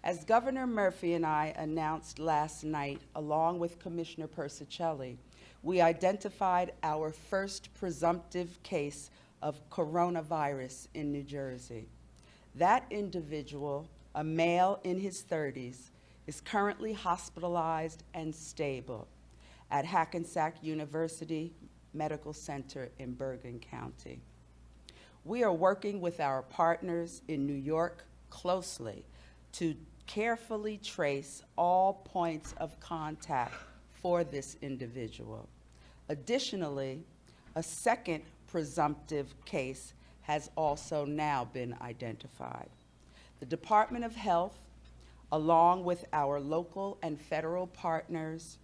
As Governor Murphy and I announced last night, along with Commissioner Persicelli, we identified our first presumptive case of coronavirus in New Jersey. That individual, a male in his 30s, is currently hospitalized and stable at Hackensack University Medical Center in Bergen County. We are working with our partners in New York closely to carefully trace all points of contact for this individual. Additionally, a second presumptive case has also now been identified. The Department of Health, along with our local and federal partners,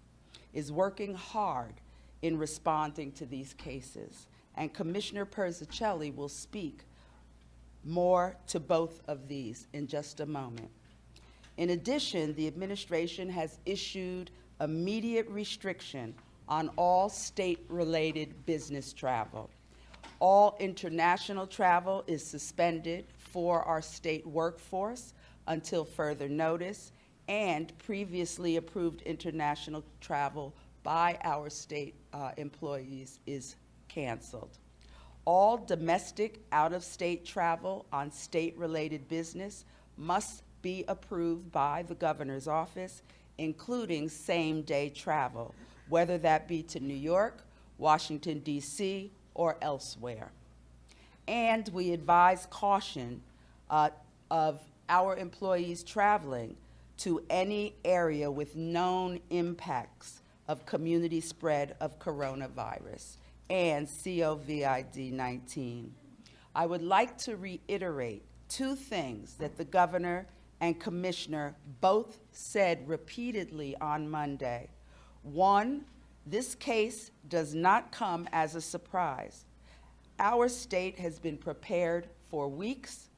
is working hard in responding to these cases, and Commissioner Persicelli will speak more to both of these in just a moment. In addition, the administration has issued immediate restriction on all state-related business travel. All international travel is suspended for our state workforce until further notice, and previously approved international travel by our state employees is canceled. All domestic out-of-state travel on state-related business must be approved by the governor's office, including same-day travel, whether that be to New York, Washington, D.C., or elsewhere. And we advise caution of our employees traveling to any area with known impacts of community spread of coronavirus and COVID-19. I would like to reiterate two things that the governor and commissioner both said repeatedly on Monday. One, this case does not come as a surprise. Our state has been prepared for weeks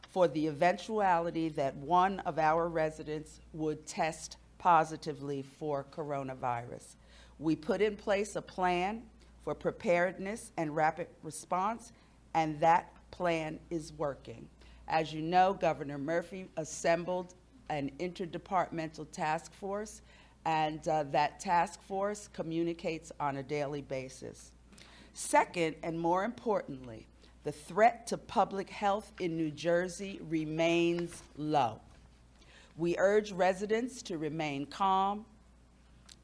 for the eventuality that one of our residents would test positively for coronavirus. We put in place a plan for preparedness and rapid response, and that plan is working. As you know, Governor Murphy assembled an interdepartmental task force, and that task force communicates on a daily basis. Second, and more importantly, the threat to public health in New Jersey remains low. We urge residents to remain calm,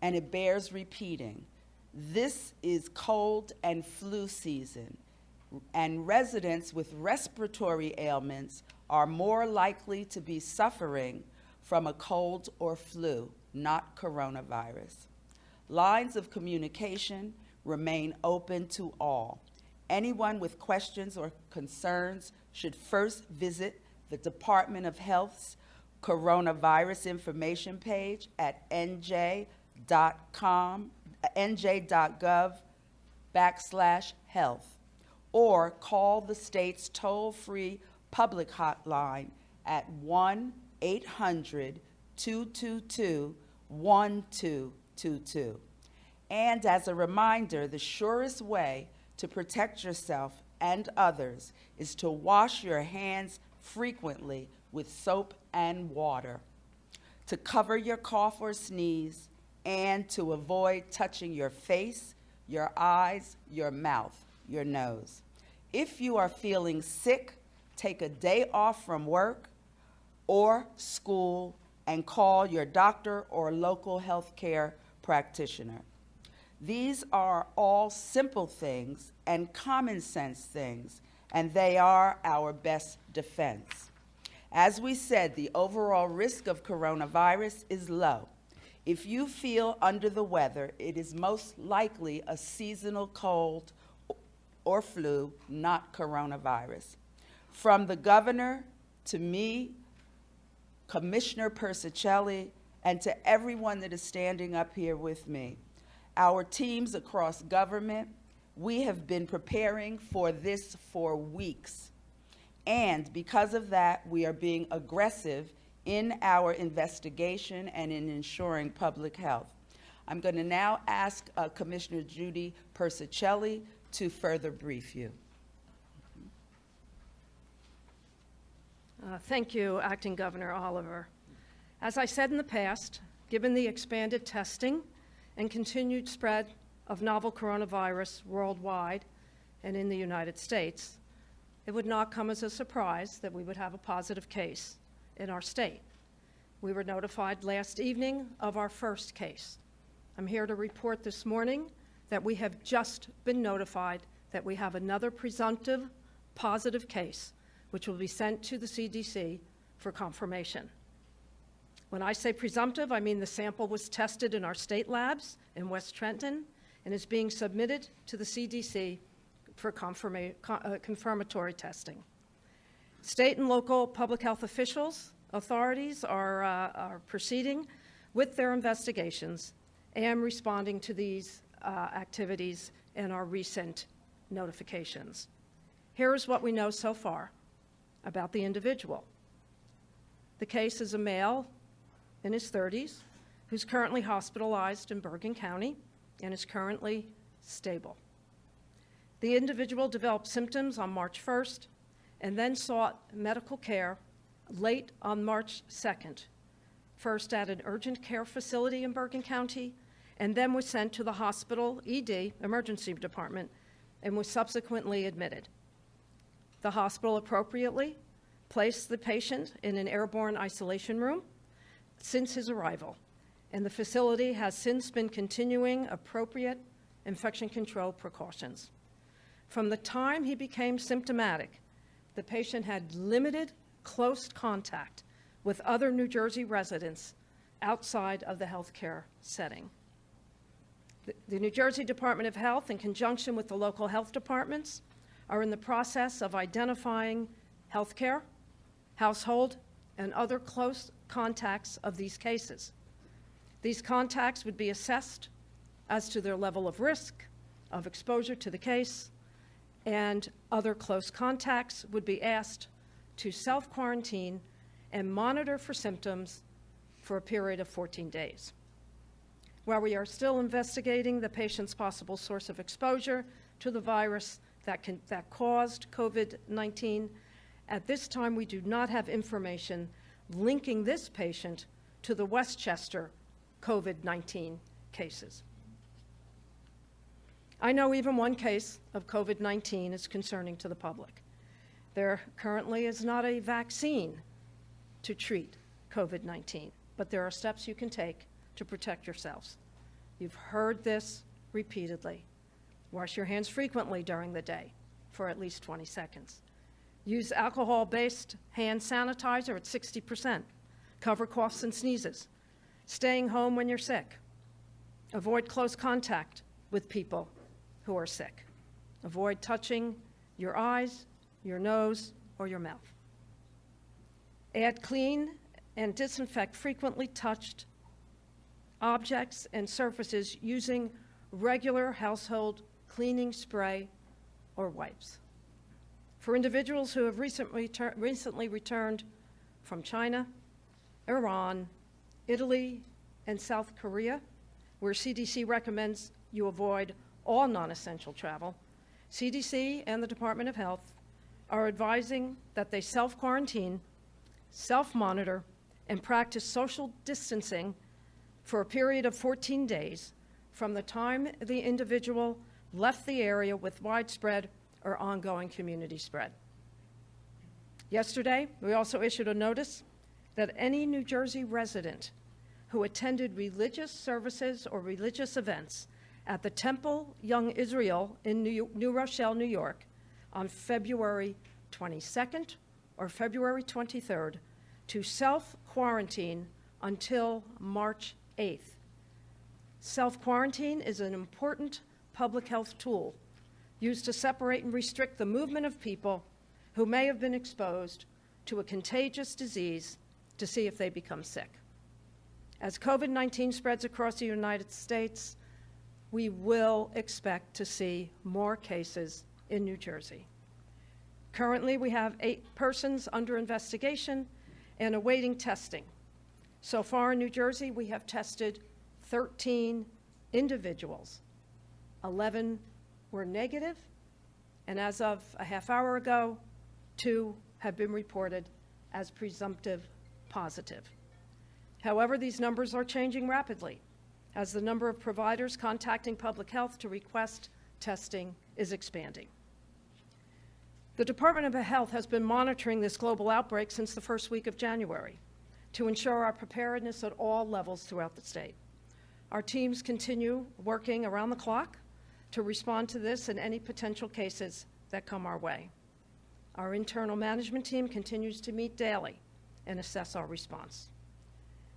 and it bears repeating. This is cold and flu season, and residents with respiratory ailments are more likely to be suffering from a cold or flu, not coronavirus. Lines of communication remain open to all. Anyone with questions or concerns should first visit the Department of Health's coronavirus information page at NJ.com, NJ.gov/health, or call the state's toll-free public hotline at 1-800-222-1222. And as a reminder, the surest way to protect yourself and others is to wash your hands frequently with soap and water, to cover your cough or sneeze, and to avoid touching your face, your eyes, your mouth, your nose. If you are feeling sick, take a day off from work or school and call your doctor or local health care practitioner. These are all simple things and common sense things, and they are our best defense. As we said, the overall risk of coronavirus is low. If you feel under the weather, it is most likely a seasonal cold or flu, not coronavirus. From the governor to me, Commissioner Persicelli, and to everyone that is standing up here with me, our teams across government, we have been preparing for this for weeks. And because of that, we are being aggressive in our investigation and in ensuring public health. I'm going to now ask Commissioner Judy Persicelli to further brief you. Thank you, Acting Governor Oliver. As I said in the past, given the expanded testing and continued spread of novel coronavirus worldwide and in the United States, it would not come as a surprise that we would have a positive case in our state. We were notified last evening of our first case. I'm here to report this morning that we have just been notified that we have another presumptive positive case, which will be sent to the CDC for confirmation. When I say presumptive, I mean the sample was tested in our state labs in West Trenton and is being submitted to the CDC for confirmatory testing. State and local public health officials, authorities are proceeding with their investigations and responding to these activities in our recent notifications. Here is what we know so far about the individual. The case is a male in his 30s who's currently hospitalized in Bergen County and is currently stable. The individual developed symptoms on March 1st and then sought medical care late on March 2nd, first at an urgent care facility in Bergen County, and then was sent to the hospital ED, emergency department, and was subsequently admitted. The hospital appropriately placed the patient in an airborne isolation room since his arrival, and the facility has since been continuing appropriate infection control precautions. From the time he became symptomatic, the patient had limited close contact with other New Jersey residents outside of the healthcare setting. The New Jersey Department of Health, in conjunction with the local health departments, are in the process of identifying healthcare, household, and other close contacts of these cases. These contacts would be assessed as to their level of risk of exposure to the case, and other close contacts would be asked to self-quarantine and monitor for symptoms for a period of 14 days. While we are still investigating the patient's possible source of exposure to the virus that caused COVID-19, at this time we do not have information linking this patient to the Westchester COVID-19 cases. I know even one case of COVID-19 is concerning to the public. There currently is not a vaccine to treat COVID-19, but there are steps you can take to protect yourselves. You've heard this repeatedly. Wash your hands frequently during the day for at least 20 seconds. Use alcohol-based hand sanitizer at 60%. Cover coughs and sneezes. Staying home when you're sick. Avoid close contact with people who are sick. Avoid touching your eyes, your nose, or your mouth. Add clean and disinfect frequently touched objects and surfaces using regular household cleaning spray or wipes. For individuals who have recently returned from China, Iran, Italy, and South Korea, where CDC recommends you avoid all non-essential travel, CDC and the Department of Health are advising that they self-quarantine, self-monitor, and practice social distancing for a period of 14 days from the time the individual left the area with widespread or ongoing community spread. Yesterday, we also issued a notice that any New Jersey resident who attended religious services or religious events at the Temple Young Israel in New Rochelle, New York, on February 22nd or February 23rd to self-quarantine until March 8th. Self-quarantine is an important public health tool used to separate and restrict the movement of people who may have been exposed to a contagious disease to see if they become sick. As COVID-19 spreads across the United States, we will expect to see more cases in New Jersey. Currently, we have 8 persons under investigation and awaiting testing. So far in New Jersey, we have tested 13 individuals. 11 were negative, and as of a half hour ago, 2 have been reported as presumptive positive. However, these numbers are changing rapidly as the number of providers contacting public health to request testing is expanding. The Department of Health has been monitoring this global outbreak since the first week of January to ensure our preparedness at all levels throughout the state. Our teams continue working around the clock to respond to this and any potential cases that come our way. Our internal management team continues to meet daily and assess our response.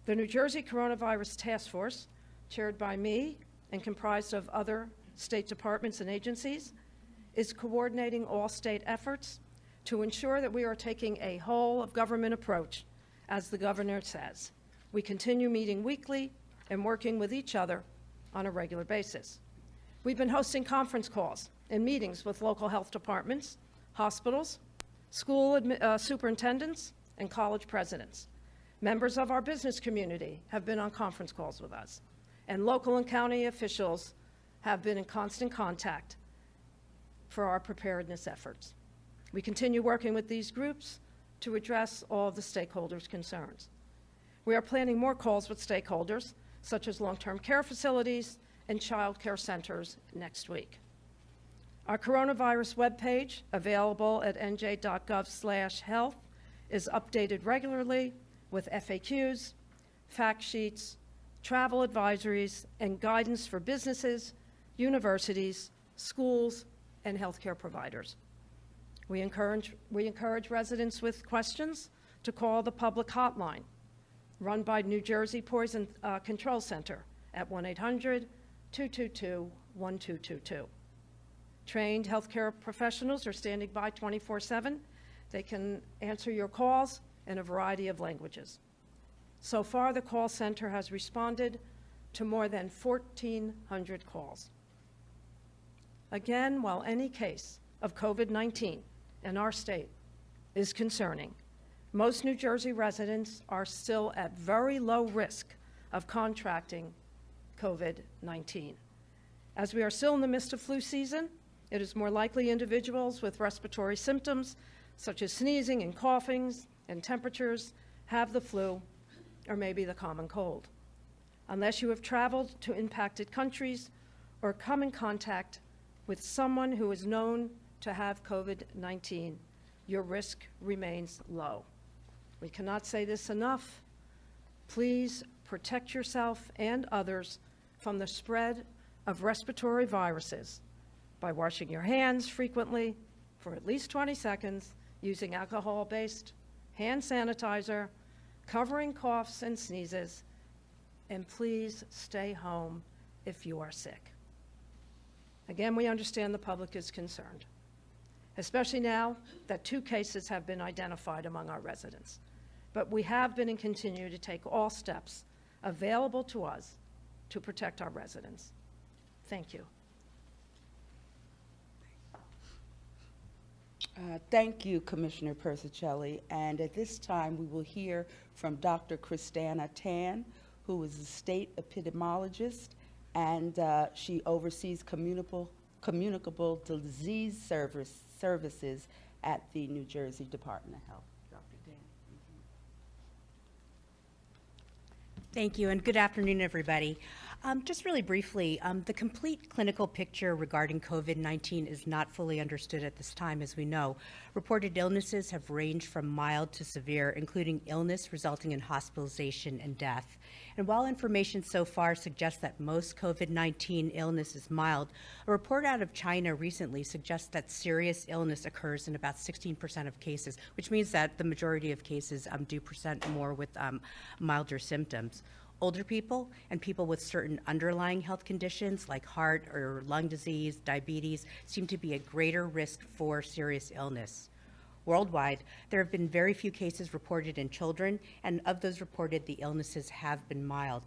The New Jersey Coronavirus Task Force, chaired by me and comprised of other state departments and agencies, is coordinating all state efforts to ensure that we are taking a whole of government approach, as the governor says. We continue meeting weekly and working with each other on a regular basis. We've been hosting conference calls and meetings with local health departments, hospitals, school superintendents, and college presidents. Members of our business community have been on conference calls with us, and local and county officials have been in constant contact for our preparedness efforts. We continue working with these groups to address all the stakeholders' concerns. We are planning more calls with stakeholders, such as long-term care facilities and child care centers next week. Our coronavirus webpage, available at NJ.gov/health, is updated regularly with FAQs, fact sheets, travel advisories, and guidance for businesses, universities, schools, and healthcare providers. We encourage residents with questions to call the public hotline run by New Jersey Poison Control Center at 1-800-222-1222. Trained healthcare professionals are standing by 24/7. They can answer your calls in a variety of languages. So far, the call center has responded to more than 1,400 calls. Again, while any case of COVID-19 in our state is concerning, most New Jersey residents are still at very low risk of contracting COVID-19. As we are still in the midst of flu season, it is more likely individuals with respiratory symptoms such as sneezing and coughing and temperatures have the flu or maybe the common cold. Unless you have traveled to impacted countries or come in contact with someone who is known to have COVID-19, your risk remains low. We cannot say this enough. Please protect yourself and others from the spread of respiratory viruses by washing your hands frequently for at least 20 seconds, using alcohol-based hand sanitizer, covering coughs and sneezes, and please stay home if you are sick. Again, we understand the public is concerned, especially now that 2 cases have been identified among our residents. But we have been and continue to take all steps available to us to protect our residents. Thank you. Thank you, Commissioner Persicelli. And at this time, we will hear from Dr. Christina Tan, who is a state epidemiologist, and she oversees communicable disease services at the New Jersey Department of Health. Dr. Tan. Thank you, and good afternoon, everybody. Just really briefly, the complete clinical picture regarding COVID-19 is not fully understood at this time, as we know. Reported illnesses have ranged from mild to severe, including illness resulting in hospitalization and death. And while information so far suggests that most COVID-19 illness is mild, a report out of China recently suggests that serious illness occurs in about 16% of cases, which means that the majority of cases do present more with milder symptoms. Older people and people with certain underlying health conditions like heart or lung disease, diabetes, seem to be at greater risk for serious illness. Worldwide, there have been very few cases reported in children, and of those reported, the illnesses have been mild.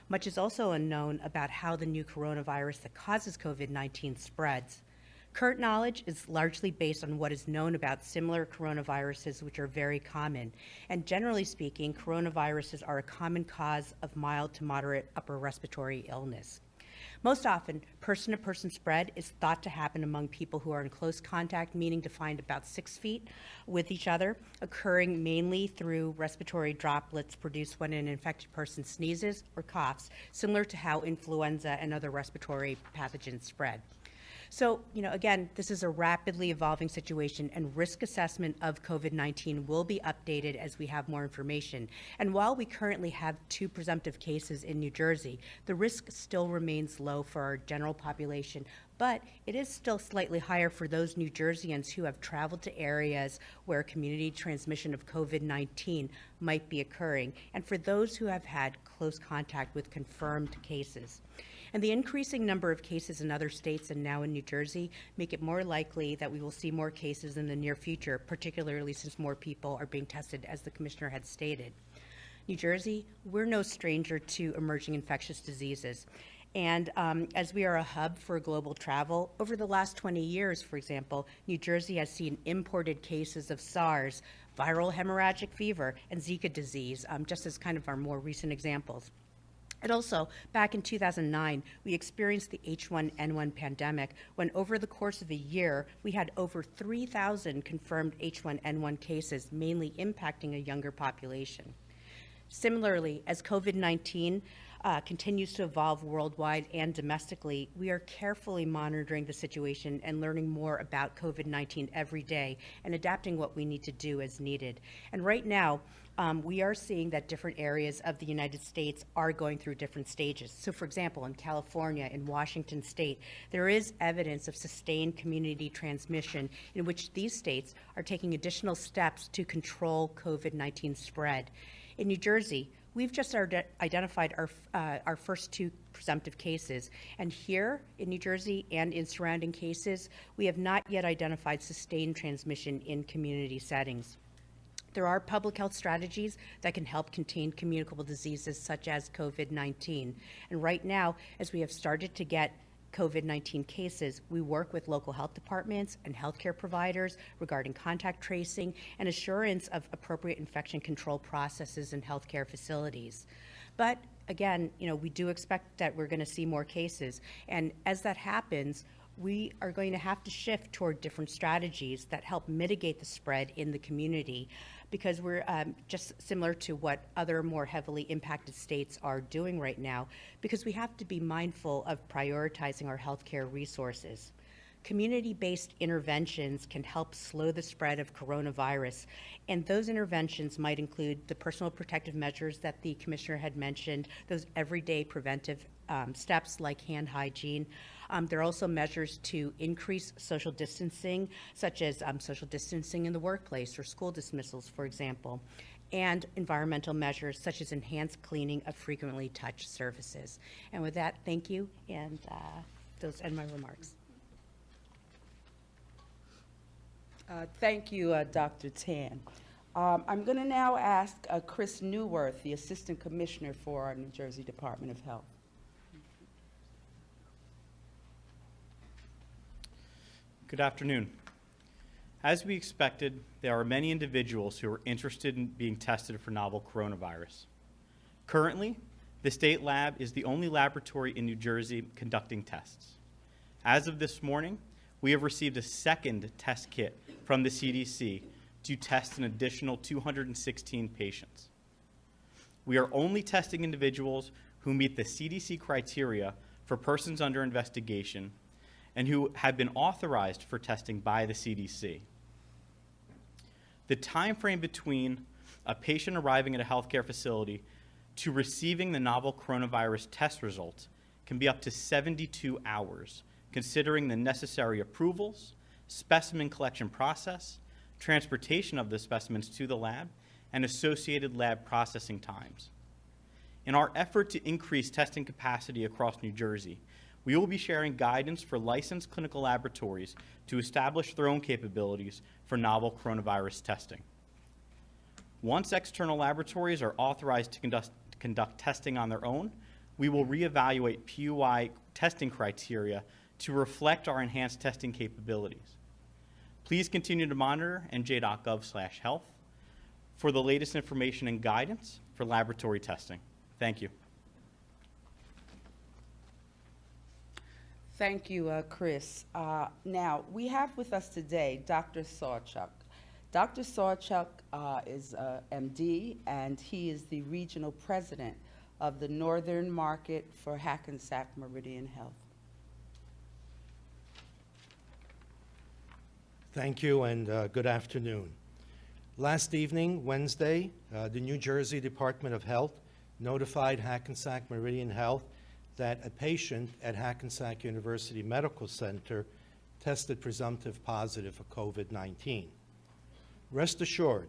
Much is also unknown about how the new coronavirus that causes COVID-19 spreads. Current knowledge is largely based on what is known about similar coronaviruses, which are very common. And generally speaking, coronaviruses are a common cause of mild to moderate upper respiratory illness. Most often, person-to-person spread is thought to happen among people who are in close contact, meaning defined about 6 feet with each other, occurring mainly through respiratory droplets produced when an infected person sneezes or coughs, similar to how influenza and other respiratory pathogens spread. So, again, this is a rapidly evolving situation, and risk assessment of COVID-19 will be updated as we have more information. And while we currently have 2 presumptive cases in New Jersey, the risk still remains low for our general population, but it is still slightly higher for those New Jerseyans who have traveled to areas where community transmission of COVID-19 might be occurring, and for those who have had close contact with confirmed cases. And the increasing number of cases in other states and now in New Jersey make it more likely that we will see more cases in the near future, particularly since more people are being tested, as the Commissioner had stated. New Jersey, we're no stranger to emerging infectious diseases. And as we are a hub for global travel, over the last 20 years, for example, New Jersey has seen imported cases of SARS, viral hemorrhagic fever, and Zika disease, just as kind of our more recent examples. And also, back in 2009, we experienced the H1N1 pandemic when over the course of a year, we had over 3,000 confirmed H1N1 cases, mainly impacting a younger population. Similarly, as COVID-19 continues to evolve worldwide and domestically, we are carefully monitoring the situation and learning more about COVID-19 every day and adapting what we need to do as needed. And right now, we are seeing that different areas of the United States are going through different stages. So for example, in California, in Washington State, there is evidence of sustained community transmission in which these states are taking additional steps to control COVID-19 spread. In New Jersey, we've just identified our first 2 presumptive cases, and here in New Jersey and in surrounding cases, we have not yet identified sustained transmission in community settings. There are public health strategies that can help contain communicable diseases such as COVID-19. And right now, as we have started to get COVID-19 cases, we work with local health departments and healthcare providers regarding contact tracing and assurance of appropriate infection control processes in healthcare facilities. But again, we do expect that we're going to see more cases. And as that happens, we are going to have to shift toward different strategies that help mitigate the spread in the community, because we're just similar to what other more heavily impacted states are doing right now, because we have to be mindful of prioritizing our healthcare resources. Community-based interventions can help slow the spread of coronavirus, and those interventions might include the personal protective measures that the Commissioner had mentioned, those everyday preventive steps like hand hygiene. There are also measures to increase social distancing, such as social distancing in the workplace or school dismissals, for example, and environmental measures such as enhanced cleaning of frequently touched surfaces. And with that, thank you, and those end my remarks. Thank you, Dr. Tan. I'm going to now ask Chris Newworth, the Assistant Commissioner for our New Jersey Department of Health. Good afternoon. As we expected, there are many individuals who are interested in being tested for novel coronavirus. Currently, the state lab is the only laboratory in New Jersey conducting tests. As of this morning, we have received a second test kit from the CDC to test an additional 216 patients. We are only testing individuals who meet the CDC criteria for persons under investigation and who have been authorized for testing by the CDC. The time frame between a patient arriving at a healthcare facility to receiving the novel coronavirus test results can be up to 72 hours, considering the necessary approvals, specimen collection process, transportation of the specimens to the lab, and associated lab processing times. In our effort to increase testing capacity across New Jersey, we will be sharing guidance for licensed clinical laboratories to establish their own capabilities for novel coronavirus testing. Once external laboratories are authorized to conduct testing on their own, we will reevaluate PUI testing criteria to reflect our enhanced testing capabilities. Please continue to monitor NJ.gov/health for the latest information and guidance for laboratory testing. Thank you. Thank you, Chris. Now, we have with us today Dr. Sawchuk. Dr. Sawchuk is MD, and he is the regional president of the Northern Market for Hackensack Meridian Health. Thank you, and good afternoon. Last evening, Wednesday, the New Jersey Department of Health notified Hackensack Meridian Health that a patient at Hackensack University Medical Center tested presumptive positive for COVID-19. Rest assured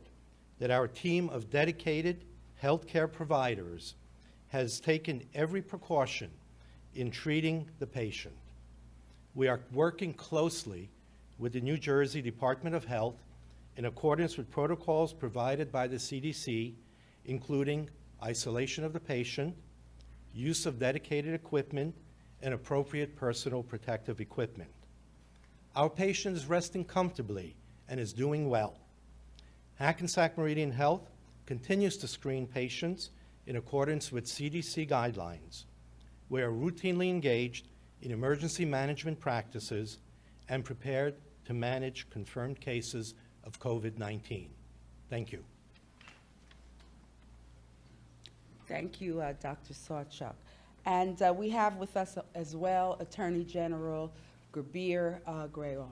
that our team of dedicated healthcare providers has taken every precaution in treating the patient. We are working closely with the New Jersey Department of Health in accordance with protocols provided by the CDC, including isolation of the patient, use of dedicated equipment, and appropriate personal protective equipment. Our patient is resting comfortably and is doing well. Hackensack Meridian Health continues to screen patients in accordance with CDC guidelines. We are routinely engaged in emergency management practices and prepared to manage confirmed cases of COVID-19. Thank you. Thank you, Dr. Sawchuk. And we have with us as well Attorney General Gurbir Grewal.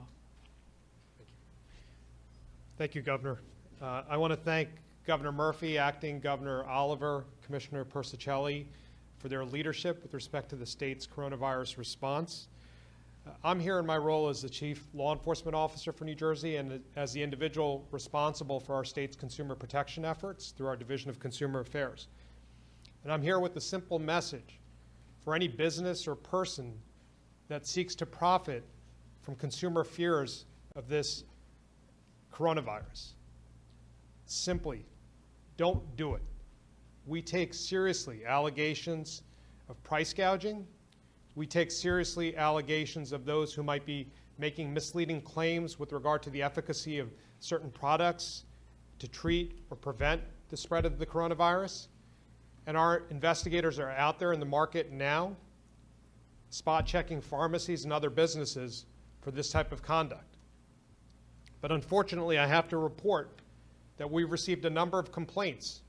Thank you, Governor. I want to thank Governor Murphy, Acting Governor Oliver, Commissioner Persicelli for their leadership with respect to the state's coronavirus response. I'm here in my role as the Chief Law Enforcement Officer for New Jersey and as the individual responsible for our state's consumer protection efforts through our Division of Consumer Affairs. And I'm here with the simple message for any business or person that seeks to profit from consumer fears of this coronavirus. Simply, don't do it. We take seriously allegations of price gouging. We take seriously allegations of those who might be making misleading claims with regard to the efficacy of certain products to treat or prevent the spread of the coronavirus. And our investigators are out there in the market now, spot checking pharmacies and other businesses for this type of conduct. But unfortunately, I have to report that we've received a number of complaints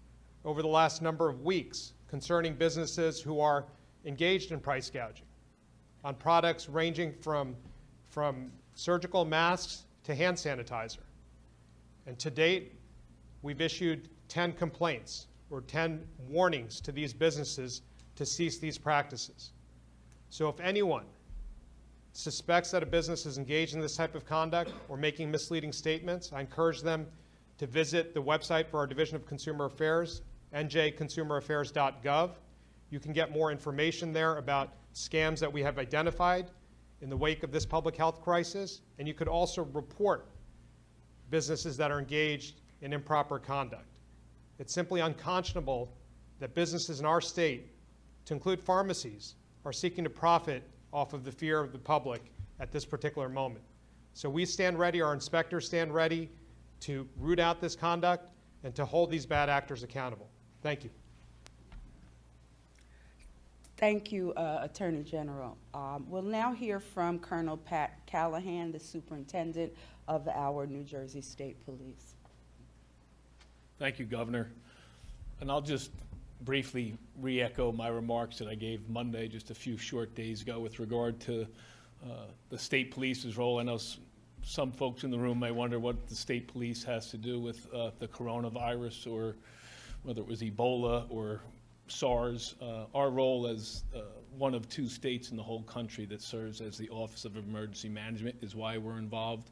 over the last number of weeks concerning businesses who are engaged in price gouging on products ranging from surgical masks to hand sanitizer. And to date, we've issued 10 complaints or 10 warnings to these businesses to cease these practices. So if anyone suspects that a business is engaged in this type of conduct or making misleading statements, I encourage them to visit the website for our Division of Consumer Affairs, NJ.com. You can get more information there about scams that we have identified in the wake of this public health crisis, and you could also report businesses that are engaged in improper conduct. It's simply unconscionable that businesses in our state, to include pharmacies, are seeking to profit off of the fear of the public at this particular moment. So we stand ready, our inspectors stand ready to root out this conduct and to hold these bad actors accountable. Thank you. Thank you, Attorney General. We'll now hear from Colonel Pat Callahan, the Superintendent of our New Jersey State Police. Thank you, Governor. And I'll just briefly re-echo my remarks that I gave Monday, just a few short days ago, with regard to the state police's role. I know some folks in the room may wonder what the state police has to do with the coronavirus, or whether it was Ebola or SARS. Our role as one of 2 states in the whole country that serves as the Office of Emergency Management is why we're involved.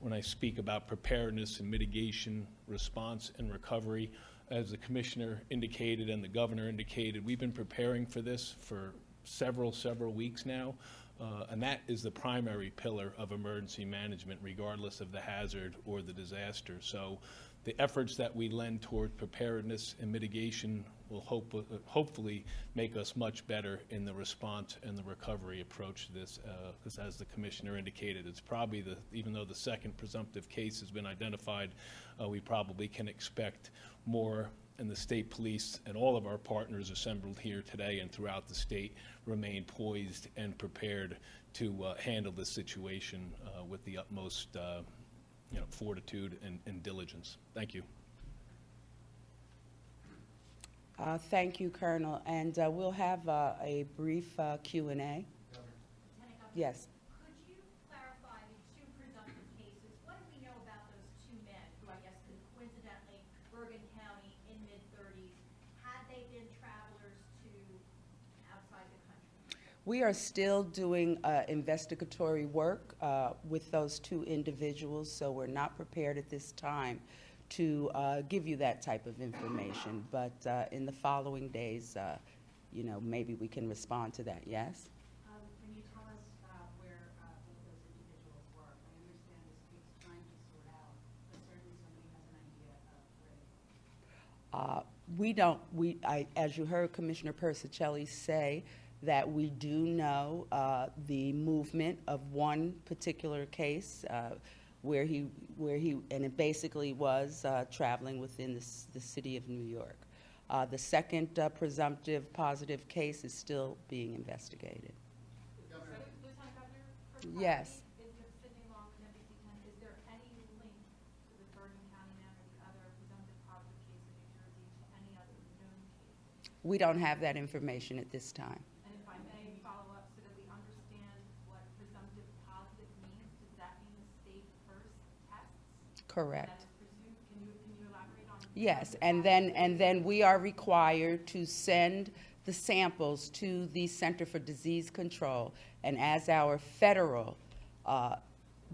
When I speak about preparedness and mitigation, response and recovery, as the Commissioner indicated and the Governor indicated, we've been preparing for this for several weeks now, and that is the primary pillar of emergency management, regardless of the hazard or the disaster. So the efforts that we lend toward preparedness and mitigation will hopefully make us much better in the response and the recovery approach to this, because as the Commissioner indicated, it's probably even though the second presumptive case has been identified, we probably can expect more and the state police and all of our partners assembled here today and throughout the state remain poised and prepared to handle this situation with the utmost fortitude and diligence. Thank you. Thank you, Colonel. And we'll have a brief Q&A. Yes. Could you clarify the two presumptive cases? What do we know about those two men who I guess coincidentally, Bergen County in mid-30s, had they been travelers to outside the country? We are still doing investigatory work with those two individuals, so we're not prepared at this time to give you that type of information. But in the following days, maybe we can respond to that. Yes? Can you tell us where both those individuals work? I understand this takes time to sort out, but certainly somebody has an idea of where they work. As you heard Commissioner Persicelli say, that we do know the movement of one particular case where he and it basically was traveling within the city of New York. The second presumptive positive case is still being investigated. Lieutenant Governor, Yes. is there any link to the Bergen County man or the other presumptive positive case in New Jersey to any other known case? We don't have that information at this time. And if I may follow up so that we understand what presumptive positive means, does that mean the state first tests? Correct. That is presumed, can you elaborate on? Yes, and then we are required to send the samples to the Center for Disease Control, and as our federal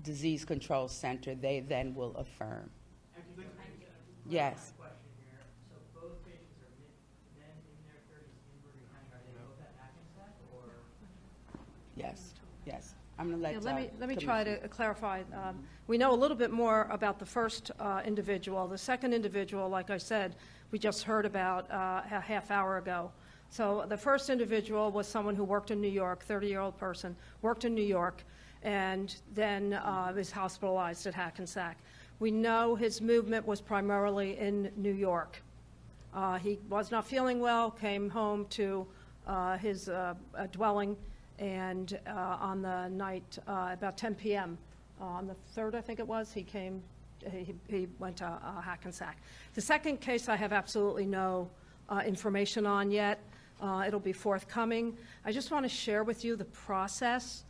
disease control center, they then will affirm. Yes. Question here. So both patients are men in their 30s in Bergen County. Are they both at Hackensack or? Yes, yes. I'm going to let Let me try to clarify. We know a little bit more about the first individual. The second individual, like I said, we just heard about a half hour ago. So the first individual was someone who worked in New York, 30-year-old person, worked in New York, and then was hospitalized at Hackensack. We know his movement was primarily in New York. He was not feeling well, came home to his dwelling, and on the night, about 10 p.m., on the 3rd, I think it was, he went to Hackensack. The second case I have absolutely no information on yet. It'll be forthcoming. I just want to share with you the process.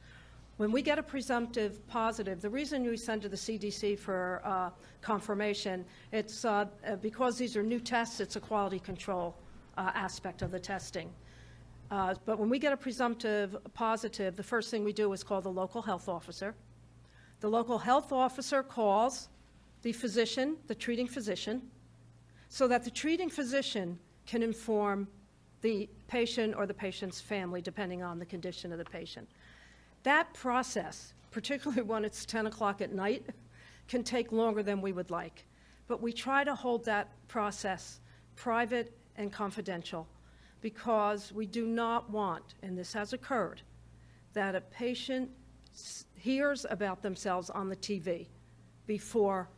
When we get a presumptive positive, the reason we send to the CDC for confirmation, it's because these are new tests, it's a quality control aspect of the testing. But when we get a presumptive positive, the first thing we do is call the local health officer. The local health officer calls the physician, the treating physician, so that the treating physician can inform the patient or the patient's family, depending on the condition of the patient. That process, particularly when it's 10 o'clock at night, can take longer than we would like. But we try to hold that process private and confidential because we do not want, and this has occurred, that a patient hears about themselves on the TV before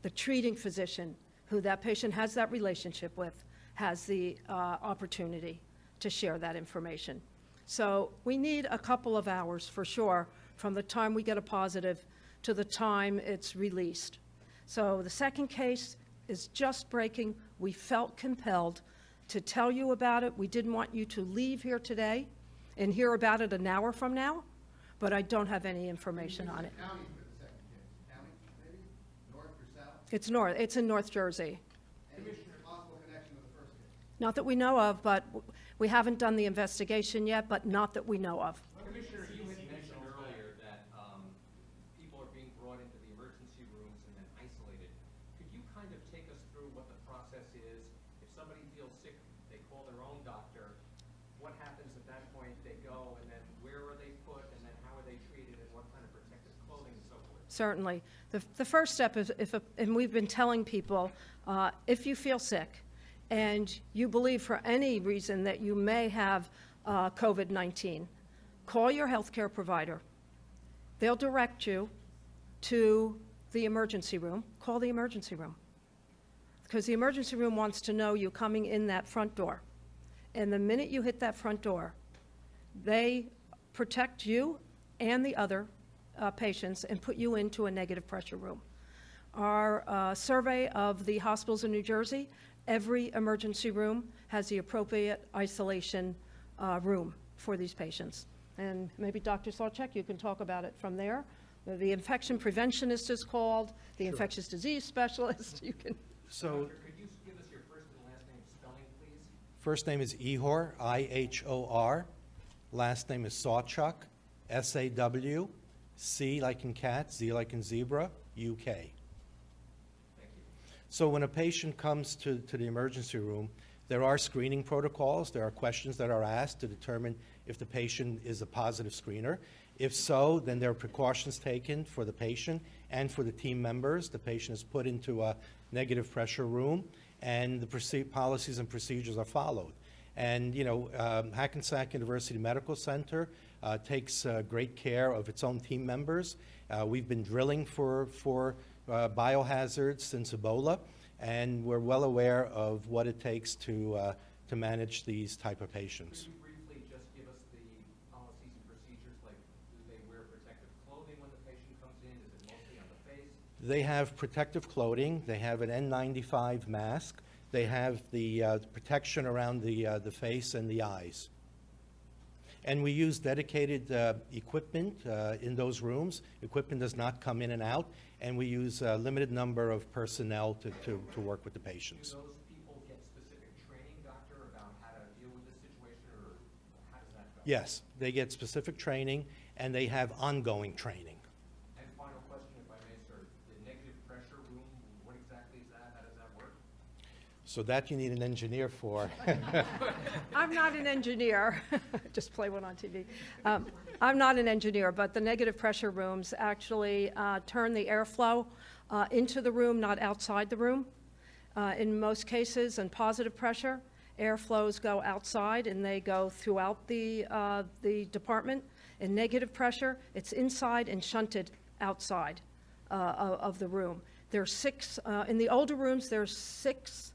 the treating physician, who that patient has that relationship with, has the opportunity to share that information. So we need a couple of hours for sure from the time we get a positive to the time it's released. So the second case is just breaking. We felt compelled to tell you about it. We didn't want you to leave here today and hear about it an hour from now, but I don't have any information on it. County for the second case. County, maybe? North or south? It's north. It's in North Jersey. Any possible connection with the first case? Not that we know of, but we haven't done the investigation yet, but not that we know of. Commissioner, you had mentioned earlier that people are being brought into the emergency rooms and then isolated. Could you kind of take us through what the process is? If somebody feels sick, they call their own doctor. What happens at that point? They go, and then where are they put, and then how are they treated, and what kind of protective clothing and so forth? Certainly. The first step is, and we've been telling people, if you feel sick and you believe for any reason that you may have COVID-19, call your healthcare provider. They'll direct you to the emergency room. Call the emergency room. because the emergency room wants to know you coming in that front door. And the minute you hit that front door, they protect you and the other patients and put you into a negative pressure room. Our survey of the hospitals in New Jersey, every emergency room has the appropriate isolation room for these patients. And maybe Dr. Sawchek, you can talk about it from there. The infection preventionist is called, the infectious disease specialist, you can. So, Doctor, could you give us your first and last name spelling, please? first name is Ihor, I-H-O-R. Last name is Sawchuk, S-A-W, C like in cat, Z like in zebra, U-K. Thank you. So when a patient comes to the emergency room, there are screening protocols. There are questions that are asked to determine if the patient is a positive screener. If so, then there are precautions taken for the patient and for the team members. The patient is put into a negative pressure room, and the policies and procedures are followed. And, you know, Hackensack University Medical Center takes great care of its own team members. We've been drilling for biohazards since Ebola, and we're well aware of what it takes to manage these type of patients. Could you briefly just give us the policies and procedures, like do they wear protective clothing when the patient comes in? Is it mostly on the face? They have protective clothing. They have an N95 mask. They have the protection around the face and the eyes. And we use dedicated equipment in those rooms. Equipment does not come in and out, and we use a limited number of personnel to work with the patients. Do those people get specific training, doctor, about how to deal with this situation, or how does that go? Yes, they get specific training, and they have ongoing training. And final question, if I may, sir. The negative pressure room, what exactly is that? How does that work? So that you need an engineer for. I'm not an engineer, just play one on TV. I'm not an engineer, but the negative pressure rooms actually turn the airflow into the room, not outside the room. In most cases, in positive pressure, airflows go outside and they go throughout the department. In negative pressure, it's inside and shunted outside of the room. There's 6, in the older rooms, there's 6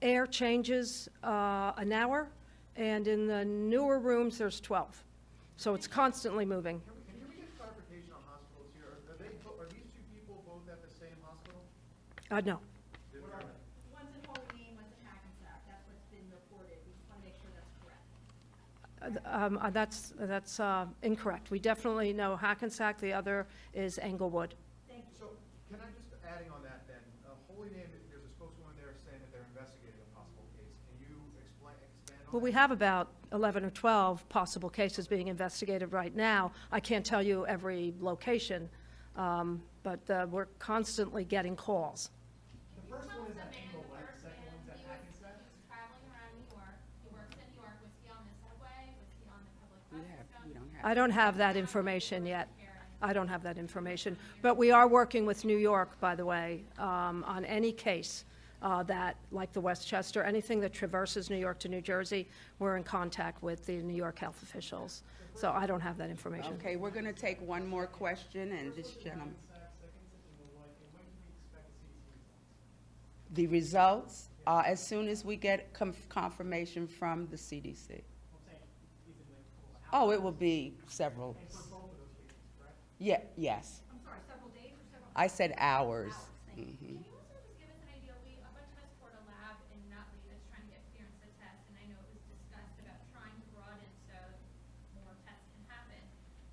air changes an hour, and in the newer rooms, there's 12. So it's constantly moving. Can we get clarification on hospitals here? Are these two people both at the same hospital? No. What are they? One's in Holy Name, one's in Hackensack. That's what's been reported. We just want to make sure that's correct. That's incorrect. We definitely know Hackensack. The other is Englewood. Thank you. So, can I just, adding on that then, Holy Name, there's a spokeswoman there saying that they're investigating a possible case. Can you expand on Well, that? we have about 11 or 12 possible cases being investigated right now. I can't tell you every location, but we're constantly getting calls. The first one is at Englewood, the second one's at Hackensack? He was traveling around New York. He works in New York. Was he on the subway? Was he on the public bus system? I don't have that information yet. I don't have that information. But we are working with New York, by the way, on any case that, like the Westchester, anything that traverses New York to New Jersey, we're in contact with the New York health officials. So I don't have that information. Okay, we're going to take one more question, and this gentleman. The results, as soon as we get confirmation from the CDC. Oh, it will be several. Yeah, yes. I'm sorry, several days or several? I said hours. Can you also just give us an idea? A bunch of us toured a lab in Nutley that's trying to get clearance to test, and I know it was discussed about trying to broaden so more tests can happen.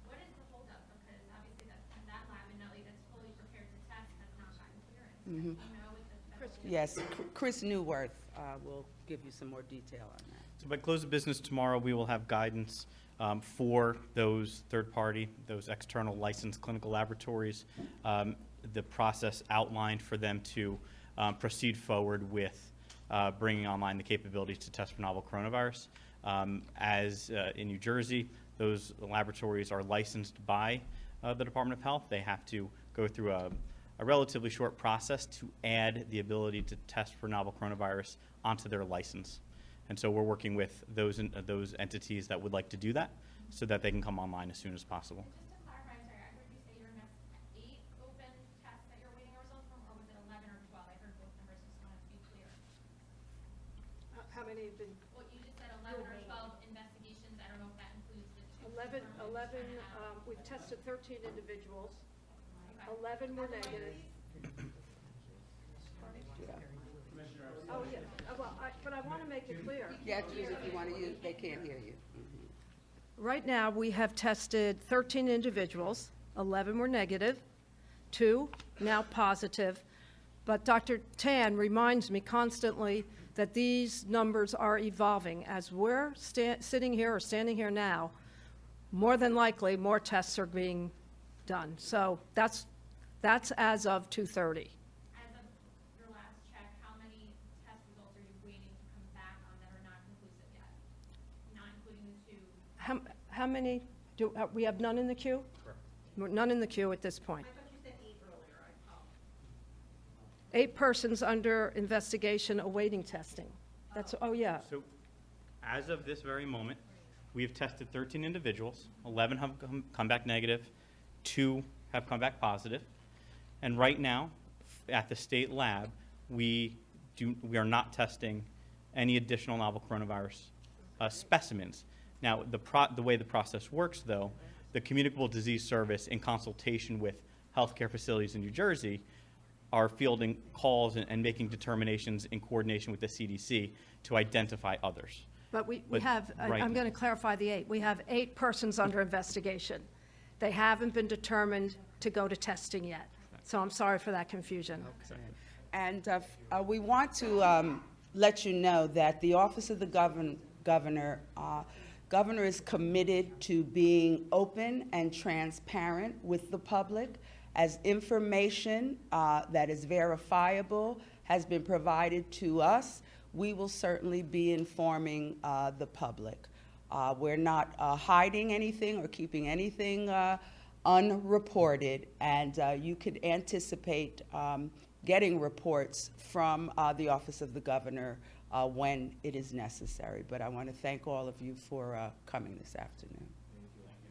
What is the holdup? Because obviously that lab in Nutley that's fully prepared to test has not gotten clearance. Do you know with the federal? Yes, Chris Newworth will give you some more detail on that. So by close of business tomorrow, we will have guidance for those third-party, those external licensed clinical laboratories, the process outlined for them to proceed forward with bringing online the capabilities to test for novel coronavirus. As in New Jersey, those laboratories are licensed by the Department of Health. They have to go through a relatively short process to add the ability to test for novel coronavirus onto their license. And so we're working with those entities that would like to do that so that they can come online as soon as possible. Just to clarify, I'm sorry, I heard you say you're in 8 open tests that you're waiting results from, or was it 11 or 12? I heard both numbers, just wanted to be clear. We've tested 13 individuals. 11 were negative. Oh, yeah, but I want to make it clear. Yeah, use if you want to use, they can't hear you. Right now, we have tested 13 individuals. 11 were negative, 2 now positive. But Dr. Tan reminds me constantly that these numbers are evolving. As we're sitting here or standing here now, more than likely, more tests are being done. So that's as of 2:30. As of your last check, how many test results are you waiting to come back on that are not conclusive yet? Not including the 2. How many, we have none in the queue? Correct. None in the queue at this point. I thought you said 8 earlier, I apologize. 8 persons under investigation awaiting testing. That's, oh, yeah. So, as of this very moment, we have tested 13 individuals. 11 have come back negative. 2 have come back positive. And right now, at the state lab, we are not testing any additional novel coronavirus specimens. Now, the way the process works, though, the Communicable Disease Service, in consultation with healthcare facilities in New Jersey, are fielding calls and making determinations in coordination with the CDC to identify others. But we But have, right I'm now- going to clarify the 8. We have 8 persons under investigation. They haven't been determined to go to testing yet. So I'm sorry for that confusion. And we want to let you know that the Office of the Governor is committed to being open and transparent with the public, as information that is verifiable has been provided to us. We will certainly be informing the public. We're not hiding anything or keeping anything unreported, and you could anticipate getting reports from the Office of the Governor when it is necessary. But I want to thank all of you for coming this afternoon.